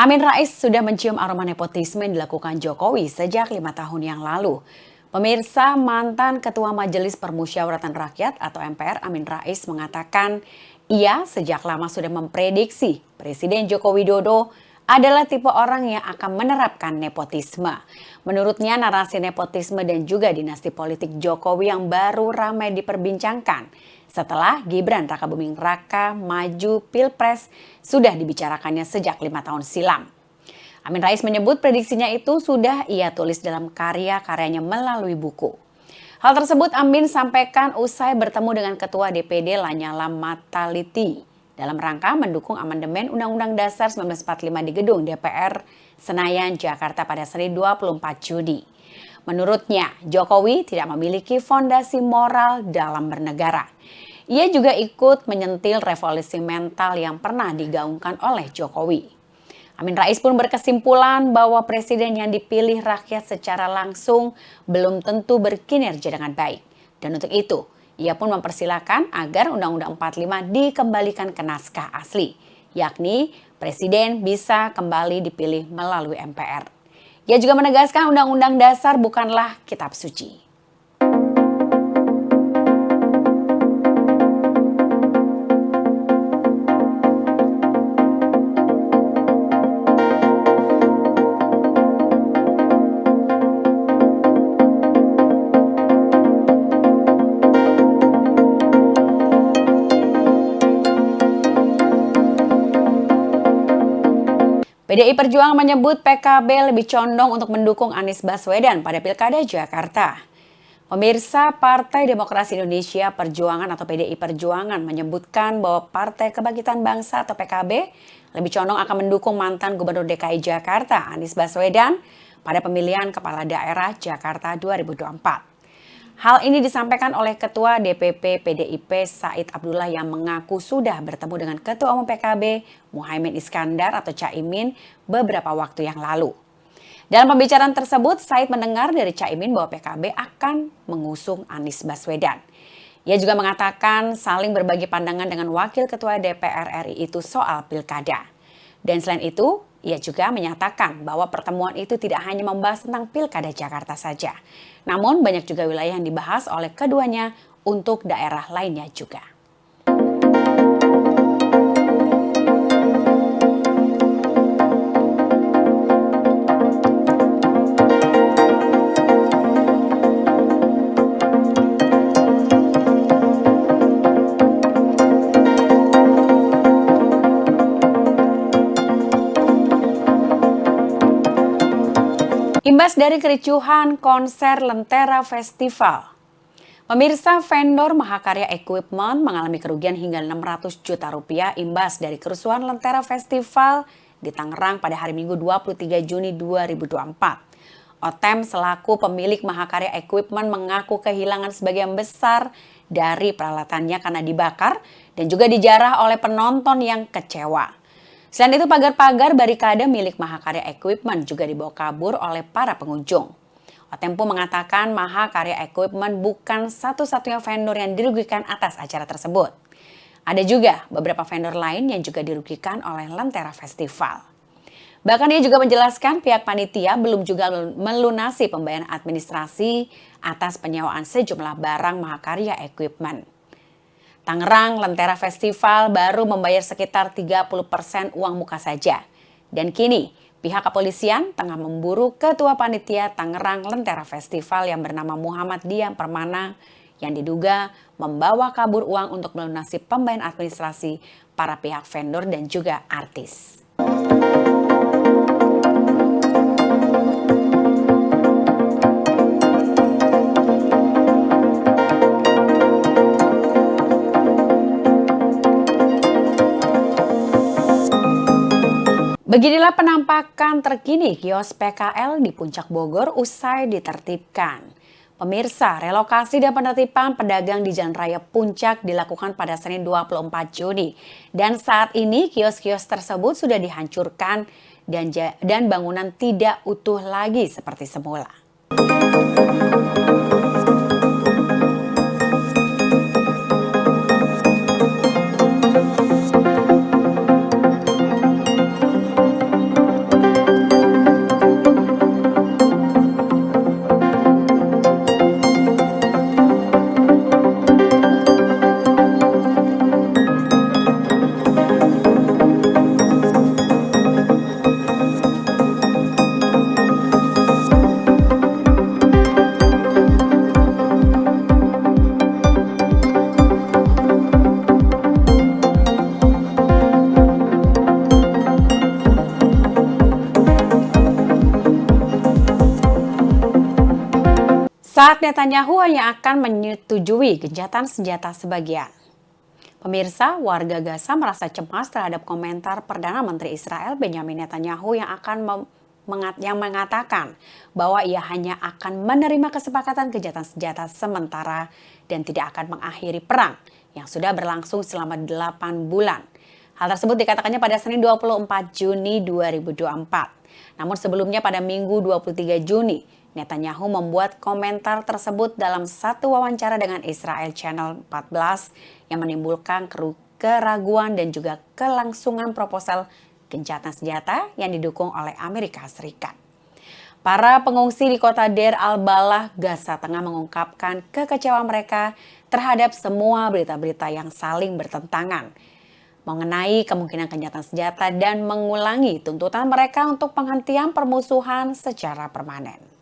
Amin Rais sudah mencium aroma nepotisme yang dilakukan Jokowi sejak 5 tahun yang lalu. Pemirsa, mantan Ketua Majelis Permusyawaratan Rakyat atau MPR Amin Rais mengatakan ia sejak lama sudah memprediksi Presiden Joko Widodo adalah tipe orang yang akan menerapkan nepotisme. Menurutnya narasi nepotisme dan juga dinasti politik Jokowi yang baru ramai diperbincangkan setelah Gibran Rakabuming Raka maju Pilpres sudah dibicarakannya sejak 5 tahun silam. Amin Rais menyebut prediksinya itu sudah ia tulis dalam karya-karyanya melalui buku. Hal tersebut Amin sampaikan usai bertemu dengan Ketua DPD Lanyala Mataliti dalam rangka mendukung amandemen Undang-Undang Dasar 1945 di gedung DPR Senayan, Jakarta pada Senin 24 Juni. Menurutnya, Jokowi tidak memiliki fondasi moral dalam bernegara. Ia juga ikut menyentil revolusi mental yang pernah digaungkan oleh Jokowi. Amin Rais pun berkesimpulan bahwa presiden yang dipilih rakyat secara langsung belum tentu berkinerja dengan baik. Dan untuk itu, ia pun mempersilahkan agar Undang-Undang 45 dikembalikan ke naskah asli, yakni presiden bisa kembali dipilih melalui MPR. Ia juga menegaskan Undang-Undang Dasar bukanlah kitab suci. PDI Perjuangan menyebut PKB lebih condong untuk mendukung Anies Baswedan pada Pilkada Jakarta. Pemirsa, Partai Demokrasi Indonesia Perjuangan atau PDI Perjuangan menyebutkan bahwa Partai Kebangkitan Bangsa atau PKB lebih condong akan mendukung mantan Gubernur DKI Jakarta Anies Baswedan pada pemilihan Kepala Daerah Jakarta 2024. Hal ini disampaikan oleh Ketua DPP PDIP Said Abdullah yang mengaku sudah bertemu dengan Ketua Umum PKB Muhaimin Iskandar atau Caimin beberapa waktu yang lalu. Dalam pembicaraan tersebut, Said mendengar dari Caimin bahwa PKB akan mengusung Anies Baswedan. Ia juga mengatakan saling berbagi pandangan dengan Wakil Ketua DPR RI itu soal pilkada. Dan selain itu, ia juga menyatakan bahwa pertemuan itu tidak hanya membahas tentang Pilkada Jakarta saja. Namun banyak juga wilayah yang dibahas oleh keduanya untuk daerah lainnya juga. Imbas dari kericuhan konser Lentera Festival. Pemirsa, vendor Mahakarya Equipment mengalami kerugian hingga 600 juta rupiah imbas dari kerusuhan Lentera Festival di Tangerang pada hari Minggu 23 Juni 2024. Otem selaku pemilik Mahakarya Equipment mengaku kehilangan sebagian besar dari peralatannya karena dibakar dan juga dijarah oleh penonton yang kecewa. Selain itu, pagar-pagar barikade milik Mahakarya Equipment juga dibawa kabur oleh para pengunjung. Otem pun mengatakan Mahakarya Equipment bukan satu-satunya vendor yang dirugikan atas acara tersebut. Ada juga beberapa vendor lain yang juga dirugikan oleh Lentera Festival. Bahkan ia juga menjelaskan pihak panitia belum juga melunasi pembayaran administrasi atas penyewaan sejumlah barang Mahakarya Equipment. Tangerang Lentera Festival baru membayar sekitar 30% uang muka saja. Dan kini pihak kepolisian tengah memburu ketua panitia Tangerang Lentera Festival yang bernama Muhammad Dian Permana yang diduga membawa kabur uang untuk melunasi pembayaran administrasi para pihak vendor dan juga artis. Beginilah penampakan terkini kios PKL di Puncak Bogor usai ditertibkan. Pemirsa, relokasi dan penertiban pedagang di Jalan Raya Puncak dilakukan pada Senin 24 Juni. Dan saat ini kios-kios tersebut sudah dihancurkan dan bangunan tidak utuh lagi seperti semula. saat Netanyahu hanya akan menyetujui gencatan senjata sebagian. Pemirsa, warga Gaza merasa cemas terhadap komentar Perdana Menteri Israel Benjamin Netanyahu yang mengatakan bahwa ia hanya akan menerima kesepakatan gencatan senjata sementara dan tidak akan mengakhiri perang yang sudah berlangsung selama 8 bulan. Hal tersebut dikatakannya pada Senin 24 Juni 2024. Namun sebelumnya pada Minggu 23 Juni, Netanyahu membuat komentar tersebut dalam satu wawancara dengan Israel Channel 14 yang menimbulkan keraguan dan juga kelangsungan proposal gencatan senjata yang didukung oleh Amerika Serikat. Para pengungsi di kota Deir al-Balah, Gaza Tengah mengungkapkan kekecewaan mereka terhadap semua berita-berita yang saling bertentangan mengenai kemungkinan gencatan senjata dan mengulangi tuntutan mereka untuk penghentian permusuhan secara permanen.